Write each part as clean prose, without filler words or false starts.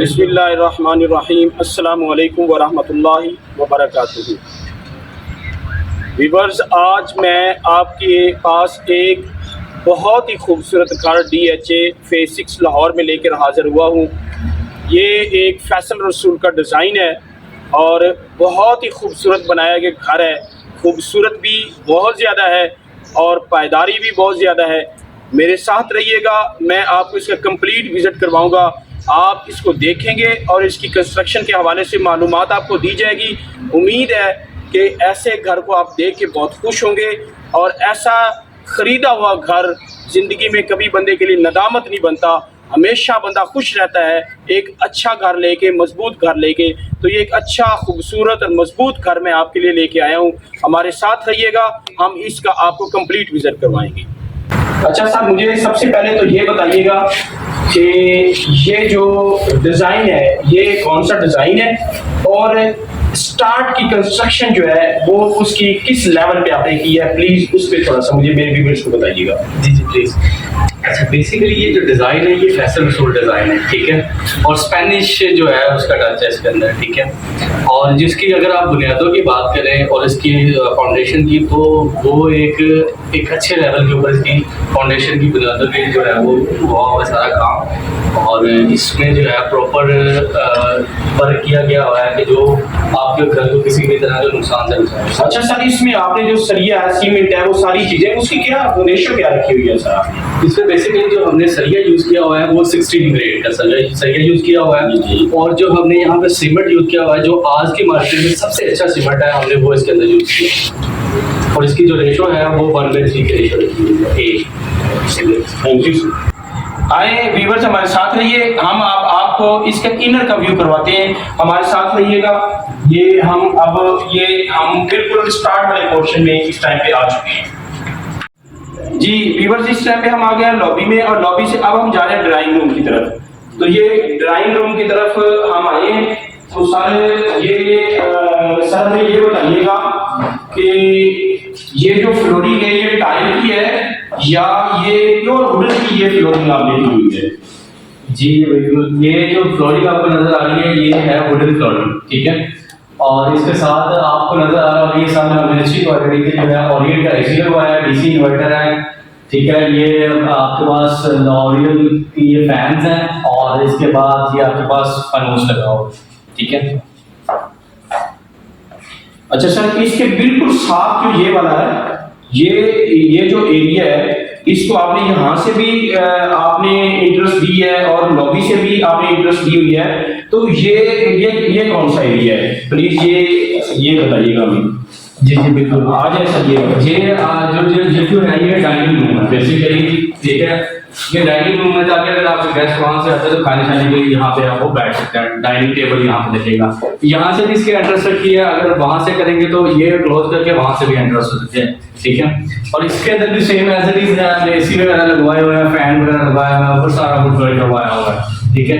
बिस्मिल्लाहिर्रहमानिर्रहीम। अस्सलामु अलैकुम वरहमतुल्लाहि वबरकातुहू। व्यूअर्स, आज मैं आपके पास एक बहुत ही खूबसूरत घर DHA फेज़ 6 लाहौर में लेकर हाज़िर हुआ हूँ। ये एक फैसल रसूल का डिज़ाइन है और बहुत ही खूबसूरत बनाया गया घर है। खूबसूरत भी बहुत ज़्यादा है और पायदारी भी बहुत ज़्यादा है। मेरे साथ रहिएगा, मैं आपको इसका कंप्लीट विज़िट करवाऊँगा। आप इसको देखेंगे और इसकी कंस्ट्रक्शन के हवाले से मालूमात आपको दी जाएगी। उम्मीद है कि ऐसे घर को आप देख के बहुत खुश होंगे और ऐसा ख़रीदा हुआ घर ज़िंदगी में कभी बंदे के लिए नदामत नहीं बनता, हमेशा बंदा खुश रहता है एक अच्छा घर लेके, मजबूत घर लेके। तो ये एक अच्छा खूबसूरत और मजबूत घर मैं आपके लिए लेके आया हूँ। हमारे साथ रहिएगा, हम इसका आपको कंप्लीट विज़िट करवाएंगे। अच्छा साहब, मुझे सबसे पहले तो ये बताइएगा कि ये जो डिज़ाइन है ये कौन सा डिज़ाइन है और स्टार्ट की कंस्ट्रक्शन जो है वो उसकी किस लेवल पे आपने की है, प्लीज उस पर थोड़ा सा मुझे मेरे व्यूअर्स को बताइएगा। जी प्लीज। अच्छा, बेसिकली ये जो डिज़ाइन है ये फैसल रसूल डिज़ाइन है, ठीक है, और स्पेनिश जो है उसका टच है इसके अंदर, ठीक है। और जिसकी अगर आप बुनियादों की बात करें और इसकी फाउंडेशन की, तो वो एक अच्छे लेवल के ऊपर इसकी फाउंडेशन की बुनियादों की जो है वो हुआ हुआ सारा काम। और इसमें जो है प्रॉपर वर्क किया गया हुआ है कि जो आपके घर को किसी भी तरह का नुकसान से बचाए। अच्छा सर, इसमें आपने जो सरिया है, सीमेंट है, वो सारी चीजें उसकी क्या रेशो क्या रखी हुई है सर आपने? इसमें बेसिकली जो हमने सरिया यूज किया हुआ है वो 16 ग्रेड का सरिया यूज किया हुआ है। और जो हमने यहाँ पे सीमेंट यूज किया हुआ है, जो आज की मार्केट में सबसे अच्छा सीमेंट है, हमने वो इसके अंदर यूज किया। और इसकी जो रेशो है वो 1:3 की रेशो रखी है। Thank you sir. आए व्यूअर्स, हमारे साथ रहिए, हम आपको इसका इनर का व्यू करवाते हैं। हमारे साथ रहिएगा। ये हम बिल्कुल स्टार्ट वाले पोर्शन में इस टाइम पे आ चुके हैं। जी व्यूअर्स, इस टाइम पे हम आ गए हैं लॉबी में और लॉबी से अब हम जा रहे हैं ड्राइंग रूम की तरफ। तो ये ड्राइंग रूम की तरफ हम आए हैं। तो सर ये बताइएगा कि ये जो फ्लोरिंग है ये टाइल की है या ये प्योर वुडन की ये फ्लोरिंग आप लेके हुई है? जी बिल्कुल, ये जो फ्लोरिंग आपको नजर आ रही है ये है वुडन फ्लोरिंग, ठीक है। और इसके साथ आपको नजर आ रहा है ये सामने मिनिस्ट्री क्वालिटी के जो है ओरिएंट का एसी लगा है, डीसी इन्वर्टर है, ठीक है। ये आपके पास लॉरियल की ये फैंस हैं और इसके बाद ये आपके पास फनूस लगा हो, ठीक है। अच्छा सर, इसके बिल्कुल साफ जो ये वाला है, ये जो एरिया है, इसको आपने यहाँ से भी आपने इंटरेस्ट दी है और लॉबी से भी आपने इंटरेस्ट दी हुई है। तो ये कौन सा एरिया है, प्लीज ये बताइएगा हमें। जी बिल्कुल, आ जाए सर। ये जो है ये डाइनिंग रूम है बेसिकली, ठीक है। ये डाइनिंग रूम में जाके अगर आपके गेस्ट वहां से आते हैं तो खाने के लिए यहाँ पे आपको बैठ सकते हैं। डाइनिंग टेबल यहाँ पे दिखेगा। यहाँ से भी इसकी एंट्रेंस रखी है, अगर वहां से करेंगे तो ये क्लोज करके वहां से भी एंट्रेंस हो सकते हैं, ठीक है। और इसके अंदर भी सेम एज इट इज है, एसी वगैरह लगवाए हुए हैं, फैन वगैरह लगवाया हुआ है, ऊपर सारा कुछ करवाया हुआ है, ठीक है।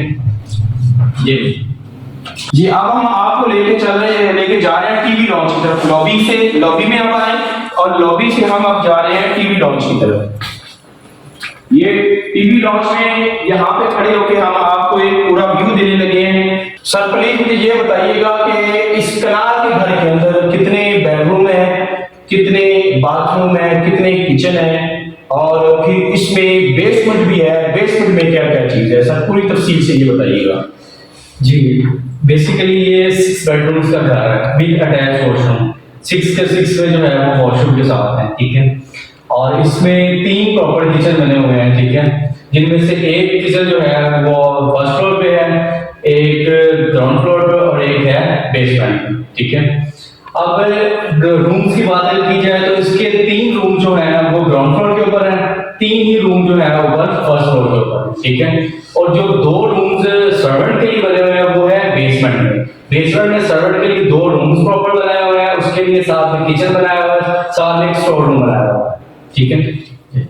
जी अब हम आपको लेके जा रहे हैं टीवी लॉन्च की तरफ। लॉबी में हम आए और लॉबी से हम अब जा रहे हैं टीवी लॉन्च की तरफ। ये टीवी लॉन्च में यहाँ पे खड़े होकर हम आपको एक पूरा व्यू देने लगे हैं। सर प्लीज मुझे ये बताइएगा कि इस कनाल के घर के अंदर कितने बेडरूम है, कितने बाथरूम है, कितने किचन है और फिर इसमें बेसमेंट भी है। बेसमेंट में क्या क्या चीज है सर, पूरी तफसील से ये बताइएगा। जी बेसिकली ये 6 बेडरूम्स का घर है विद अटैच वॉशरूम। 6 के 6 में जो है वो वॉशरूम के साथ है, ठीक है। और इसमें 3 प्रॉपर किचन बने हुए हैं, ठीक है, जिनमें से एक किचन जो है वो फर्स्ट फ्लोर पे है, एक ग्राउंड फ्लोर पे और एक है बेसमेंट पे, ठीक है। अब रूम्स की बात की जाए तो इसके 3 रूम जो है वो ग्राउंड फ्लोर के ऊपर है, 3 ही रूम जो है ऊपर फर्स्ट फ्लोर के ऊपर, ठीक है। और जो 2 रूम्स सर्वेंट के लिए बने हुए हैं वो है बेसमेंट में। बेसमेंट में सर्वेंट के लिए 2 रूम्स प्रॉपर बनाए हुए हैं, उसके लिए साथ में किचन बनाया हुआ है, साथ में एक स्टोर रूम बनाया हुआ है, ठीक है।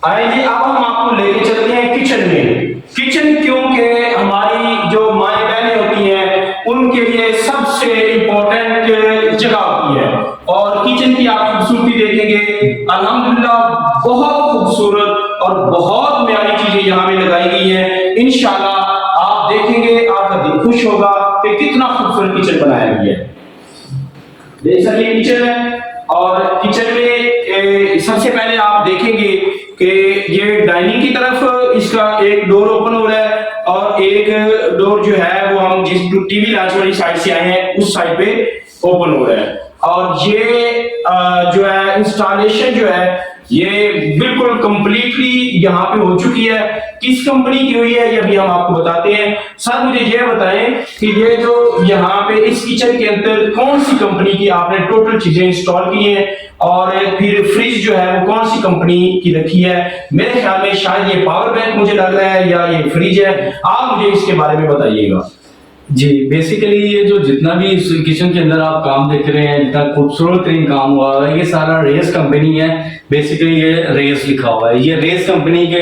आइए अब हम आपको लेके चलते हैं किचन में। किचन क्योंकि हमारी जो माएँ बहनें होती हैं उनके लिए सबसे इम्पोर्टेंट जगह होती है और किचन की आप खूबसूरती देखेंगे अल्हम्दुलिल्लाह बहुत खूबसूरत और बहुत प्यारी चीजें यहाँ पे लगाई गई हैं। इंशाल्लाह आप देखेंगे आपका दिल खुश होगा कि कितना खूबसूरत किचन बनाया गया है। देख सकते किचन है, और किचन में सबसे पहले आप देखेंगे कि ये डाइनिंग की तरफ इसका एक डोर ओपन हो रहा है, और एक डोर जो है वो हम जिस टीवी लॉन्च वाली साइड से आए हैं उस साइड पे ओपन हो रहा है। और ये जो है इंस्टॉलेशन जो है ये बिल्कुल कंप्लीटली यहाँ पे हो चुकी है। किस कंपनी की हुई है ये भी हम आपको बताते हैं। सर मुझे ये बताएं कि ये जो यहाँ पे इस किचन के अंदर कौन सी कंपनी की आपने टोटल चीजें इंस्टॉल की हैं, और फिर फ्रिज जो है वो कौन सी कंपनी की रखी है। मेरे ख्याल में शायद ये पावर बैंक मुझे लग रहा है या ये फ्रिज है, आप मुझे इसके बारे में बताइएगा। जी बेसिकली ये जो जितना भी इस किचन के अंदर आप काम देख रहे हैं, जितना खूबसूरत तरीन काम हुआ है, ये सारा रेस कंपनी है। बेसिकली ये रेस लिखा हुआ है, ये रेस कंपनी के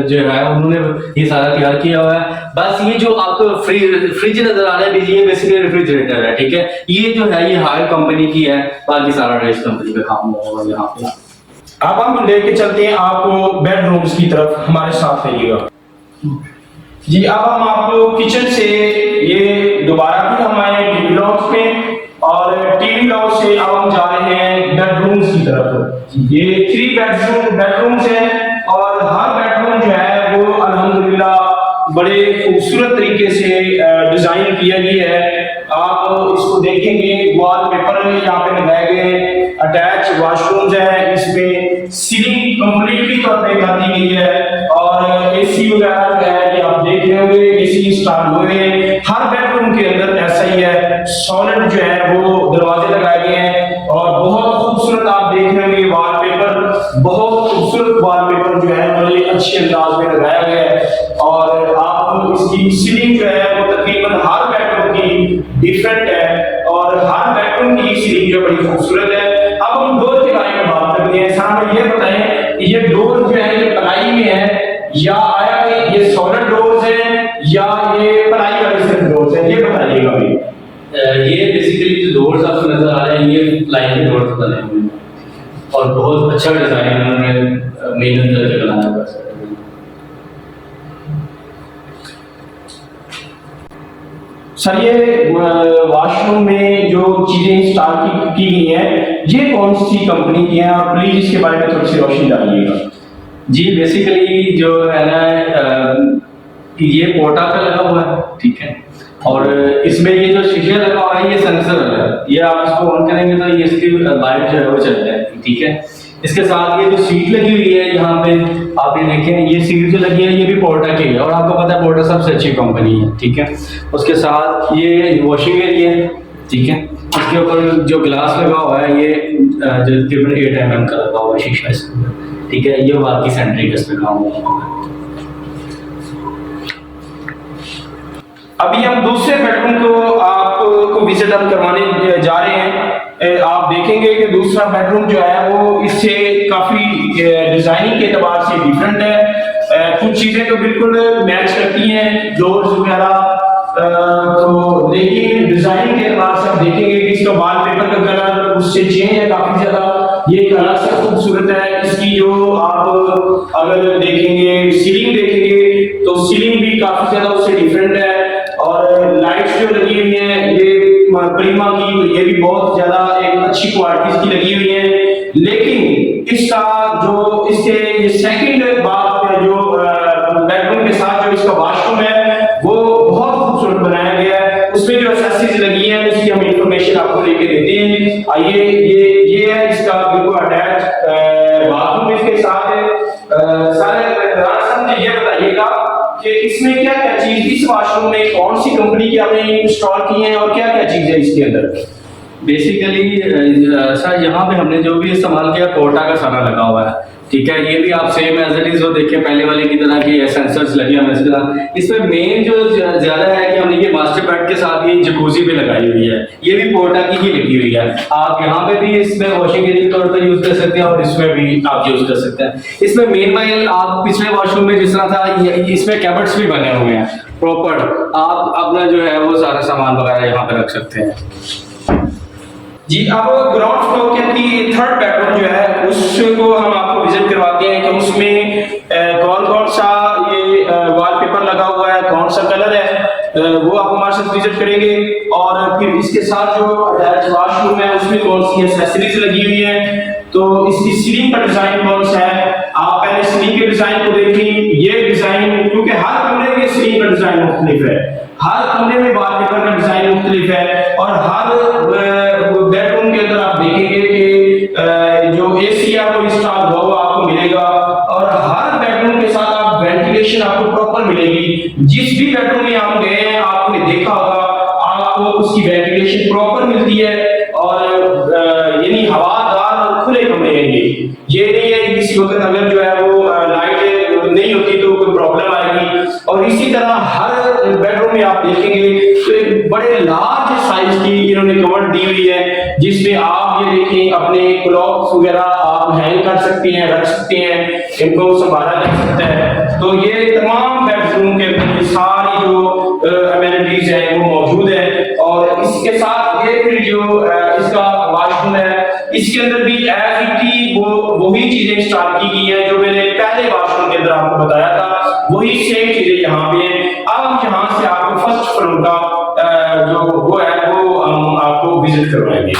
जो है उन्होंने ये सारा तैयार किया हुआ है। बस ये जो आपको फ्रिज नजर आ रहा है ये बेसिकली रेफ्रिजरेटर है, ठीक है। ये जो है ये हायर कंपनी की है, बाकी सारा रेस कंपनी का काम हुआ है यहाँ पे। अब हम लेके चलते हैं आपको बेडरूम्स की तरफ, हमारे साथ रहिएगा जी। अब हम आपको किचन से ये दोबारा भी हम आए टीवी लॉन्च में, और टीवी लॉन्च से अब हम जा रहे हैं बेडरूम्स की तरफ। ये 3 बेडरूम्स हैं, और हर बेडरूम जो है वो अल्हम्दुलिल्लाह बड़े खूबसूरत तरीके से डिजाइन किया गया है। आप इसको देखेंगे वॉलपेपर यहाँ पे लगाए गए हैं, अटैच वॉशरूम्स है, इसमें सीलिंग कंप्लीटली तौर पे कर दी गई है, और एसी वगैरह जो है ये आप देख रहे होंगे एसी इंस्टॉल हुए हैं। हर बेडरूम के अंदर ऐसा ही है, सॉलिड जो है वो दरवाजे लगाए गए हैं, और बहुत खूबसूरत आप देख रहे होंगे वॉलपेपर, बहुत खूबसूरत वॉलपेपर जो है बड़े अच्छे अंदाज में लगाया गया है। और आप इसकी सीलिंग जो है वो तकरीबन हर बेडरूम की डिफरेंट है, और हर बेडरूम की सीलिंग जो बड़ी खूबसूरत है। अब हम डोर के बारे में बात करते हैं। साहब ये बताएं कि ये डोर जो है ये प्लाई में है या आया है, ये सॉलिड डोर्स हैं या ये प्लाई वाले सिर्फ डोर्स हैं, ये बताइएगा भाई। ये बेसिकली जो डोर्स आपको नजर आ रहे हैं ये प्लाई के डोर्स बने हुए हैं, और बहुत अच्छा डिजाइन उन्होंने मेहनत करके बनाया हुआ है। सर ये वॉशरूम में जो चीजें इंस्टॉल की गई हैं ये कौन सी कंपनी की हैं, और प्लीज इसके बारे में थोड़ी सी रोशनी डालिएगा। जी बेसिकली जो है ना ये पोर्टा का लगा हुआ है, ठीक है। और इसमें ये जो शीशे लगा हुआ है ये सेंसर है, ये आप इसको ऑन करेंगे तो ये इसकी लाइट जो है वो चल जाएगी, ठीक है। इसके साथ ये जो सीट लगी हुई है यहाँ पे आप ये देखें, ये सीट जो लगी है ये भी पोर्टा की है, और आपको पता है पोर्टा सबसे अच्छी कंपनी है, ठीक है। उसके साथ ये वॉशिंग एरिया है, ठीक है। इसके ऊपर जो ग्लास लगा हुआ है ये जो तकरीबन 8 mm का लगा हुआ है शीशा इसके ऊपर, ठीक है। ये बाकी सेंट्रिक इसमें काम हुआ है। अभी हम दूसरे बेडरूम को आपको विजिट हम करवाने जा रहे हैं। आप देखेंगे कि दूसरा बेडरूम जो है वो इससे काफी डिजाइनिंग के एतबार से डिफरेंट है। कुछ चीजें तो बिल्कुल मैच करती हैं, डोर्स वगैरह, तो लेकिन डिजाइन के एतबार से आप देखेंगे कि इसका वॉलपेपर का कलर उससे चेंज है काफी ज्यादा, ये कलर से खूबसूरत है। इसकी जो आप अगर देखेंगे सीलिंग देखेंगे तो सीलिंग भी काफी ज्यादा उससे डिफरेंट है, और लाइट्स जो लगी हुई हैं ये प्रीमा की, ये भी बहुत ज्यादा एक अच्छी क्वालिटी की लगी हुई है। लेकिन इसका जो इससे ये सेकंड बात है, जो बेडरूम के साथ जो इसका वॉशरूम है वो बहुत खूबसूरत बनाया गया है। उसमें जो एक्सेसरीज लगी है उसकी हम इंफॉर्मेशन आपको लेके देते हैं। आइए, ये है इसका बिल्कुल अटैच बाथरूम इसके साथ है। सारे ये बताइएगा कि इसमें क्या क्या चीज, इस वॉशरूम में कौन सी कंपनी की आपने इंस्टॉल की है और क्या क्या चीज है इसके अंदर। बेसिकली सर यहाँ पे हमने जो भी इस्तेमाल किया पोर्टा का सारा लगा हुआ है, ठीक है। ये भी आप सेम एज इट इज वो देखिए पहले वाले की तरह की सेंसर्स लगे हुए हैं इस तरह। इसमें मेन जो ज्यादा है कि हमने ये मास्टर बेड के साथ ये जकूजी भी लगाई हुई है, ये भी पोर्टा की ही लगी हुई है। आप यहाँ पे भी इसमें वॉशिंग एरिया के तौर पर यूज कर सकते हैं, और इसमें भी आप यूज कर सकते हैं। इसमें मेन वाइल आप पिछले वॉशरूम में जिस तरह था इसमें कैबिनेट्स भी बने हुए हैं प्रॉपर, आप अपना जो है वो सारा सामान वगैरह यहाँ पे रख सकते हैं। जी, अब ग्राउंड फ्लोर के अपनी थर्ड बेडरूम जो है उसको हम आपको विजिट करवाते हैं कि उसमें कौन कौन सा ये वॉलपेपर लगा हुआ है, कौन सा कलर है। वो आप हमारे साथ विजिट करेंगे। और फिर इसके साथ जो अटैच वॉशरूम है उसमें कौन सी एक्सेसरीज लगी हुई है, तो इसकी सीलिंग का डिजाइन कौन सा है, आप पहले सीलिंग के डिजाइन को देखें। ये डिजाइन, क्योंकि हर कमरे में सीलिंग का डिजाइन मुख्तलिफ है, हर कमरे में वॉलपेपर का डिजाइन मुख्तलिफ है, और हर बेडरूम के अंदर आप देखेंगे कि जो एसी आपको इंस्टॉल हुआ हुआ आपको मिलेगा, और हर बेडरूम के साथ आप वेंटिलेशन आपको प्रॉपर मिलेगी। जिस भी बेडरूम में आप गए हैं आपने देखा होगा आपको उसकी वेंटिलेशन प्रॉपर मिलती है, और यानी हवादार और खुले कमरे हैं। ये नहीं है कि किसी वक्त अगर जो है वो लाइट नहीं होती तो कोई प्रॉब्लम आएगी। और इसी तरह हर बेडरूम में आप देखेंगे तो एक बड़े लार्ज साइज की इन्होंने कवर्ड दी हुई है, जिसमें आप ये देखें अपने क्लॉथ्स वगैरह आप हैंग कर सकते हैं, रख सकते हैं, इनको संभाला जा सकता है। तो ये तमाम बेडरूम के अंदर ये सारी जो अमेनिटीज है वो मौजूद है। और इसके साथ ये फिर जो इसका वॉशरूम है इसके अंदर भी एज इट इज वही चीजें इंस्टॉल की गई है जो मैंने पहले वॉशरूम के अंदर आपको बताया था, वही सेम चीजें यहाँ पे हैं। अब हम यहाँ से आपको फर्स्ट फ्लोर का जो वो है वो हम आपको विजिट करवाएंगे।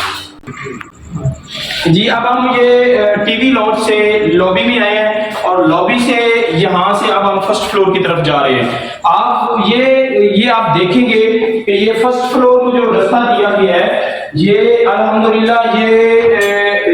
जी अब हम ये टीवी लॉट से लॉबी में आए हैं, और लॉबी से यहाँ से अब हम फर्स्ट फ्लोर की तरफ जा रहे हैं। आप ये आप देखेंगे कि ये फर्स्ट फ्लोर को जो रास्ता दिया गया है ये अल्हम्दुलिल्लाह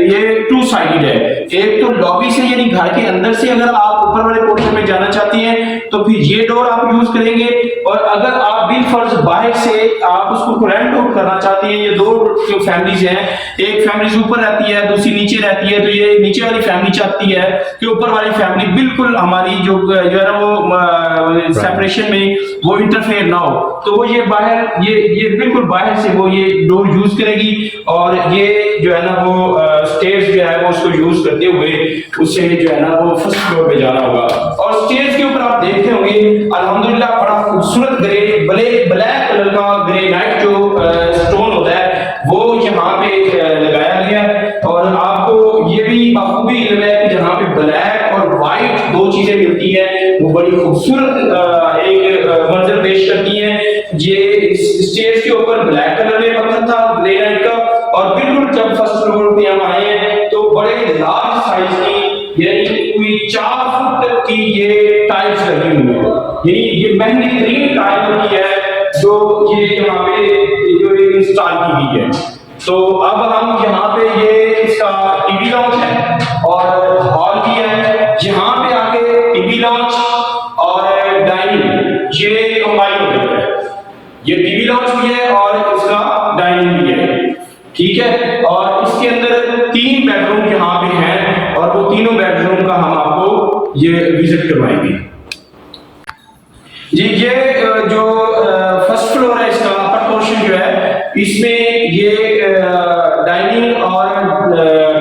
ये टू साइडेड है। एक तो लॉबी से यानी घर के अंदर से अगर आप ऊपर वाले पोर्शन में जाना चाहती हैं तो फिर ये डोर आप यूज करेंगे, और अगर आप बिल फर्ज बाहर से आप उसको रेंट आउट करना चाहती हैं, ये दो जो फैमिलीज हैं, एक फैमिली ऊपर रहती है दूसरी नीचे रहती है, तो ये नीचे वाली फैमिली चाहती है कि ऊपर वाली फैमिली बिल्कुल हमारी जो है ना वो सेपरेशन में वो इंटरफेयर ना हो, तो वो ये बाहर ये बिल्कुल बाहर से वो ये डोर यूज करेगी। और ये जो है ना वो स्टेयर्स जो है वो उसको यूज करते हुए उससे जो है ना वो फर्स्ट फ्लोर पे जाना होगा। और स्टेयर्स के ऊपर आप देखते होंगे अल्हम्दुलिल्लाह बड़ा खूबसूरत ब्लैक कलर का ग्रेनाइट जो स्टोन होता है वो यहाँ पे लगाया गया है। और आपको ये भी बखूबी इल्म है कि जहाँ पे ब्लैक और व्हाइट दो चीजें मिलती है वो बड़ी खूबसूरत एक मंजर पेश करती है। ये स्टेज के ऊपर ब्लैक कलर में पत्थर था ग्रेनाइट का, और बिल्कुल जब फर्स्ट फ्लोर पे हम आए हैं तो बड़े लार्ज साइज की यानी कोई 4 फुट तक की ये टाइल्स लगी हुई है, यानी ये महंगी तरीन टाइल की है जो ये यहाँ पे जो इंस्टॉल की गई है। तो अब हम यहाँ पे ये इसका टीवी लॉन्च है और हॉल भी है, यहाँ पे आके टीवी लॉन्च और डाइनिंग ये कंबाइन हो जाता है। ये टीवी लॉन्च भी है और इसका डाइनिंग भी है, ठीक है। और इसके अंदर 3 बेडरूम यहाँ पे हैं और वो तीनों बेडरूम का हम आपको ये विजिट करवाएंगे। जी ये जो फर्स्ट फ्लोर है इसका अपर पोर्शन जो है इसमें ये डाइनिंग और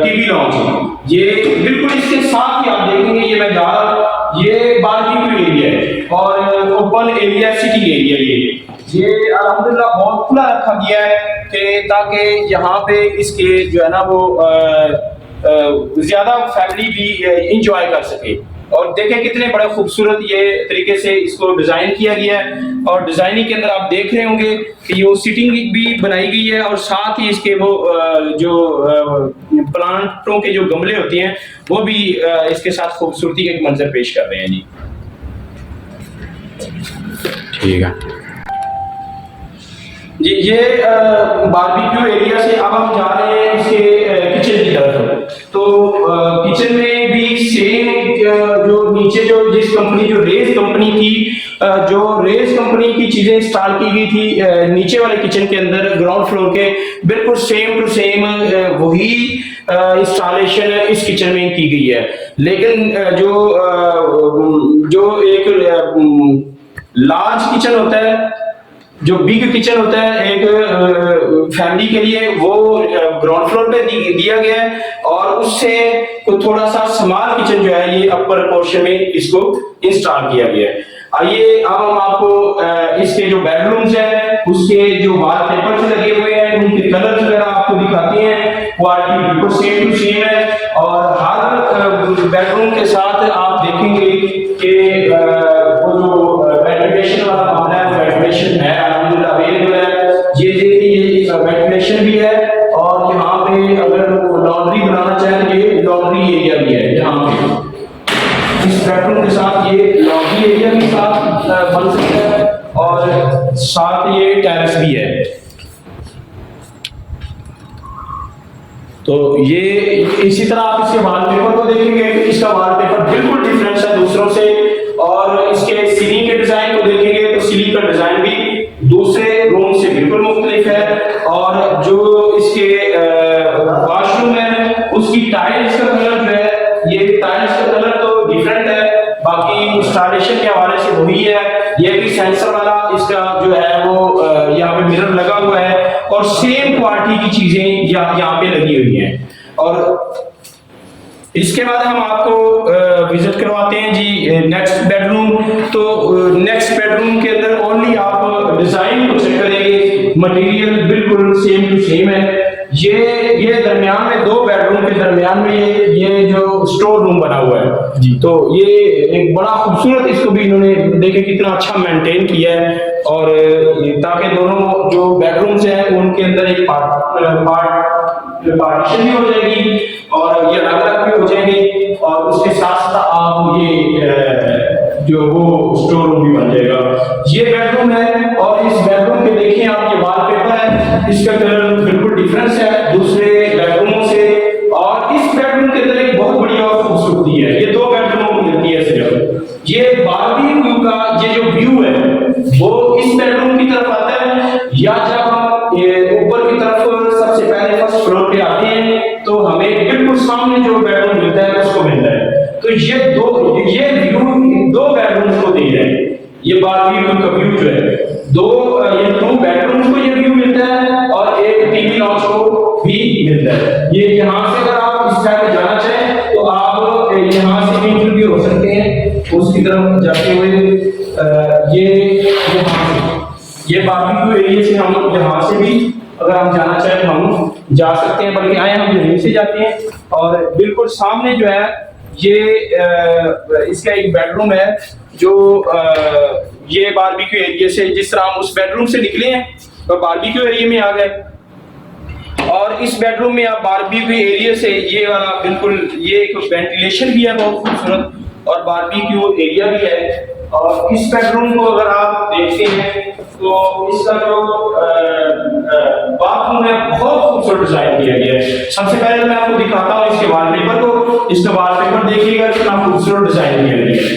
टीवी लॉन्च ये बिल्कुल इसके साथ ही आप देखेंगे ये मैं जा रहा ये बारबेक्यू एरिया है और ओपन एरिया सिटिंग एरिया ये अल्हम्दुलिल्लाह बहुत खुला रखा गया है कि ताकि यहाँ पे इसके जो है ना वो ज्यादा फैमिली भी इंजॉय कर सके। और देखें कितने बड़े खूबसूरत ये तरीके से इसको डिजाइन किया गया है, और डिजाइनिंग के अंदर आप देख रहे होंगे कि ये सिटिंग भी बनाई गई है और साथ ही इसके वो जो प्लांटों के जो गमले होते हैं वो भी इसके साथ खूबसूरती का एक मंजर पेश कर रहे हैं। जी ठीक है जी ये बारबेक्यू एरिया से अब हम जा रहे हैं इसके किचन की तरफ। तो किचन में भी सेम जो नीचे जो जिस कंपनी जो रेज कंपनी थी जो रेज कंपनी की चीजें इंस्टॉल की गई थी नीचे वाले किचन के अंदर ग्राउंड फ्लोर के बिल्कुल सेम टू सेम वही इंस्टॉलेशन इस किचन में की गई है। लेकिन जो एक लार्ज किचन होता है जो बिग किचन होता है एक फैमिली के लिए वो ग्राउंड फ्लोर पे दिया गया है और उससे थोड़ा सा स्मॉल किचन जो है ये अपर पोर्शन में इसको इंस्टॉल किया गया है। आइए अब हम आपको इसके जो बेडरूम्स हैं उसके जो वॉलपेपर्स लगे हुए हैं उनके कलर्स वगैरह आपको दिखाते हैं। क्वालिटी बिल्कुल सेम टू सेम है और हर बेडरूम के साथ आप देखेंगे कि वो जो वेंटिलेशन वाला मामला है वेंटिलेशन है अल्हम्दुलिल्लाह अवेलेबल है। ये देखिए ये वेंटिलेशन भी है और यहाँ पे अगर लॉन्ड्री बनाना चाहे तो ये लॉन्ड्री एरिया भी है। यहाँ पे इस बेडरूम के साथ ये लॉन्ड्री एरिया भी साथ बन सकता है और साथ ये टेरेस भी है। तो ये इसी तरह आप इसके वॉलपेपर को देखेंगे, इसका वॉलपेपर बिल्कुल डिफरेंस है दूसरों से। और इसके सीलिंग के डिजाइन को देखेंगे तो सीलिंग का डिजाइन भी दूसरे रूम से बिल्कुल मुख्तलिफ है। और जो इसके वॉशरूम है उसकी टाइल्स का कलर जो है, ये टाइल्स का कलर तो डिफरेंट है, बाकी इंस्टॉलेशन के हवाले से वही है। ये भी सेंसर वाला इसका जो है वो यहाँ पे मिरर लगा हुआ है और सेम क्वालिटी की चीजें यहाँ पे लगी हुई हैं। और इसके बाद हम आपको विजिट करवाते हैं जी नेक्स्ट बेडरूम। तो नेक्स्ट बेडरूम के अंदर ओनली आप डिजाइन को चेक करेंगे, मटेरियल बिल्कुल सेम टू सेम है। ये दरमियान में दो बेडरूम के दरमियान में ये जो स्टोर रूम बना हुआ है जी, तो ये एक बड़ा खूबसूरत, इसको भी इन्होंने देखे कितना अच्छा मेंटेन किया है। और ताकि दोनों जो बेडरूम्स हैं उनके अंदर एक पार्टीशन भी हो जाएगी और ये अलग अलग भी हो जाएंगे और उसके साथ साथ आप ये जो वो स्टोर रूम भी बन जाएगा। ये बेडरूम है और इस बेडरूम पे देखिए आप ये वॉलपेपर है, इसका कलर बिल्कुल डिफरेंस है दूसरे बेडरूमों से। और इस बेडरूम के अंदर एक बहुत बड़ी और खूबसूरती है, ये दो बेडरूमों को मिलती है सिर्फ। ये बारबेक्यू का ये जो व्यू है वो इस बेडरूम की तरफ आता है, या जब हम ऊपर की तरफ सबसे पहले फर्स्ट फ्लोर पे आते हैं तो हमें बिल्कुल सामने जो बेडरूम मिलता है उसको मिलता है। तो ये व्यू दो बेडरूम्स को दे रहे हैं। ये बारबेक्यू का व्यू जो है ये दो बेडरूम्स को ये व्यू मिलता है और एक टीवी लॉन्च को भी मिलता है। ये यहाँ से अगर आप इस साइड पे जाना चाहें तो आप यहाँ से भी इंटरव्यू हो सकते हैं उसकी तरफ जाते हुए। ये बारबेक्यू एरिया से हम यहाँ से भी अगर हम जाना चाहें तो हम जा सकते हैं, बल्कि आए हम यहीं से जाते हैं। और बिल्कुल सामने जो है ये इसका एक बेडरूम है जो ये बारबेक्यू एरिया से, जिस तरह हम उस बेडरूम से निकले हैं तो बारबेक्यू एरिया में आ गए। और इस बेडरूम में आप बारबेक्यू एरिया से ये वाला बिल्कुल ये एक वेंटिलेशन भी है बहुत खूबसूरत और बारबेक्यू एरिया भी है। और इस बेडरूम को अगर आप देखते हैं तो इसका जो बाथरूम है बहुत खूबसूरत डिजाइन किया गया है। सबसे पहले मैं आपको दिखाता हूँ इसके वॉलपेपर को। इसका वॉलपेपर देखिएगा कितना खूबसूरत डिजाइन किया गया है,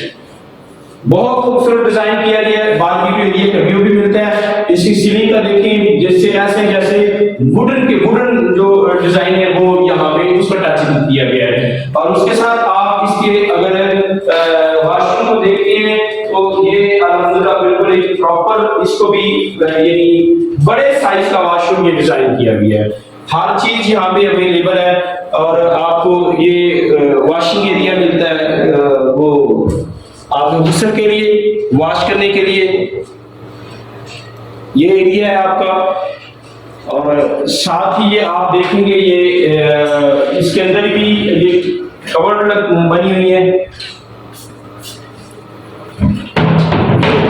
बहुत खूबसूरत डिजाइन किया गया है। बारबेक्यू एरिया का व्यू भी मिलता है। इसकी सीलिंग का देखिए जैसे जैसे वुडन जो डिजाइन है वो यहाँ पे उसका टच दिया गया है। और उसके साथ आप इसके अगर वॉशरूम को देखते हैं तो ये अल्हम्दुलिल्लाह बिल्कुल एक प्रॉपर, इसको भी यानी बड़े साइज का वॉशरूम ये डिजाइन किया गया है। हर चीज यहाँ पे अवेलेबल है और आपको ये वॉशिंग एरिया मिलता है वो आपको गुस्ल के लिए, वॉश करने के लिए ये एरिया है आपका। और साथ ही ये आप देखेंगे ये इसके अंदर भी ये कवर्ड बनी हुई है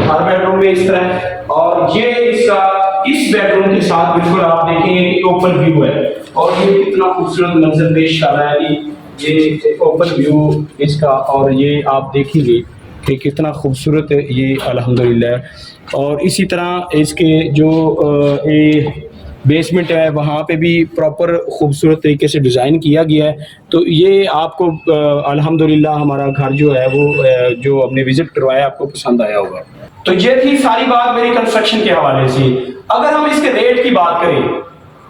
हर बेडरूम में इस तरह। और ये इसका इस बेडरूम के साथ बिल्कुल आप देखेंगे कि ओपन व्यू है और ये कितना खूबसूरत मंजर पेश कर रहा है ये ओपन व्यू इसका। और ये आप देखेंगे कि कितना खूबसूरत है ये अल्हम्दुलिल्लाह। और इसी तरह इसके जो बेसमेंट है वहाँ पे भी प्रॉपर खूबसूरत तरीके से डिज़ाइन किया गया है। तो ये आपको अल्हम्दुलिल्लाह हमारा घर जो है वो जो आपने विजिट करवाया आपको पसंद आया होगा। तो ये थी सारी बात मेरी कंस्ट्रक्शन के हवाले से। अगर हम इसके रेट की बात करें,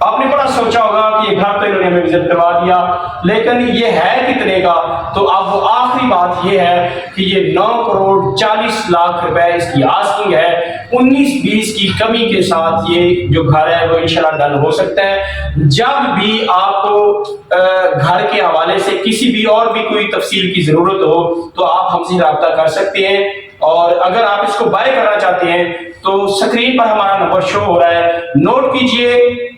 आपने बड़ा सोचा होगा कि ये घर तो इन्होंने हमें विजिट करवा दिया, लेकिन ये है कितने का? तो अब वो आखिरी बात ये है कि ये 9 करोड़ 40 लाख रुपए इसकी आस्किंग है। 19-20 की कमी के साथ ये जो घर है वो इंशाल्लाह डन हो सकता है। जब भी आपको घर के हवाले से किसी भी और भी कोई तफसील की जरूरत हो तो आप हमसे रब्ता कर सकते हैं। और अगर आप इसको बाय करना चाहते हैं तो स्क्रीन पर हमारा नंबर शो हो रहा है, नोट कीजिए,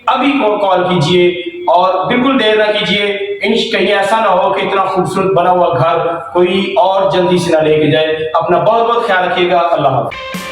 अभी कॉल कीजिए और बिल्कुल देर ना कीजिए। कहीं ऐसा ना हो कि इतना खूबसूरत बना हुआ घर कोई और जल्दी से ना लेके जाए। अपना बहुत बहुत ख्याल रखिएगा। अल्लाह हाफ़िज़।